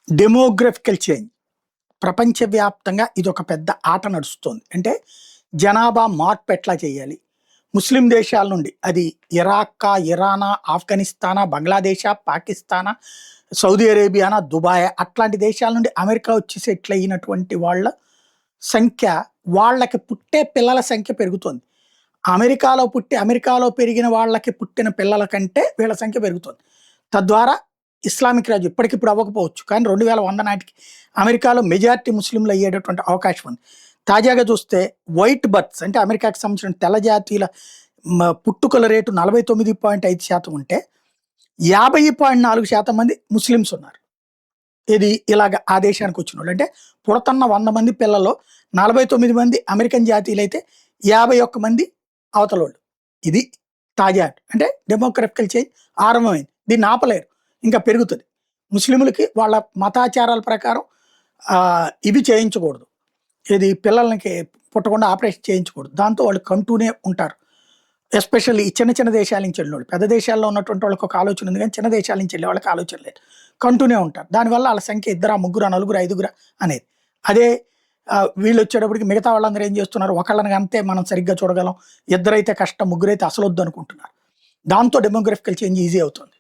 Demographical change ప్రపంచవ్యాప్తంగా ఇది ఒక పెద్ద ఆట నడుస్తుంది. అంటే జనాభా మార్పు ఎట్లా చేయాలి? ముస్లిం దేశాల నుండి అది ఇరాకా, ఇరానా, ఆఫ్ఘనిస్తానా, బంగ్లాదేశా, పాకిస్తానా, సౌదీ అరేబియానా, దుబాయ్ అట్లాంటి దేశాల నుండి అమెరికా వచ్చి సెటిల్ అయినటువంటి వాళ్ళ సంఖ్య, వాళ్ళకి పుట్టే పిల్లల సంఖ్య పెరుగుతుంది. అమెరికాలో పుట్టి అమెరికాలో పెరిగిన వాళ్ళకి పుట్టిన పిల్లల కంటే వీళ్ళ సంఖ్య పెరుగుతుంది. తద్వారా ఇస్లామిక్ రాజ్యం ఇప్పటికిప్పుడు అవ్వకపోవచ్చు, కానీ 2100 నాటికి అమెరికాలో మెజారిటీ ముస్లింలు అయ్యేటటువంటి అవకాశం ఉంది. తాజాగా చూస్తే వైట్ బర్త్స్ అంటే అమెరికాకి సంబంధించిన తెల్ల జాతీయుల పుట్టుకల రేటు 49.5% ఉంటే 50.4% మంది ముస్లిమ్స్ ఉన్నారు. ఇది ఇలాగ ఆ దేశానికి వచ్చిన వాళ్ళు. అంటే పుడతన్న 100 మంది పిల్లల్లో 49 మంది అమెరికన్ జాతీయులైతే 51 మంది అవతలోళ్ళు. ఇది తాజా అంటే డెమోగ్రఫికల్ చేంజ్ ఆరంభమైంది. దీన్ని ఆపలేరు, ఇంకా పెరుగుతుంది. ముస్లింలకి వాళ్ళ మతాచారాల ప్రకారం ఇవి చేయించకూడదు, ఇది పిల్లలకి పుట్టకుండా ఆపరేషన్ చేయించకూడదు. దాంతో వాళ్ళు కంటూనే ఉంటారు. ఎస్పెషల్లీ ఈ చిన్న చిన్న దేశాల నుంచి వెళ్ళిన వాళ్ళు. పెద్ద దేశాల్లో ఉన్నటువంటి వాళ్ళకి ఒక ఆలోచన ఉంది, కానీ చిన్న దేశాల నుంచి వెళ్ళే వాళ్ళకి ఆలోచన లేదు, కంటూనే ఉంటారు. దానివల్ల వాళ్ళ సంఖ్య 2, 3, 4, 5 అనేది. అదే వీళ్ళు వచ్చేటప్పటికి మిగతా వాళ్ళందరూ ఏం చేస్తున్నారు, ఒకళ్ళని అంతే మనం సరిగ్గా చూడగలం, 2 అయితే కష్టం, 3 అయితే అసలు వద్దు అనుకుంటున్నారు. దాంతో డెమోగ్రఫికల్ చేంజ్ ఈజీ అవుతుంది.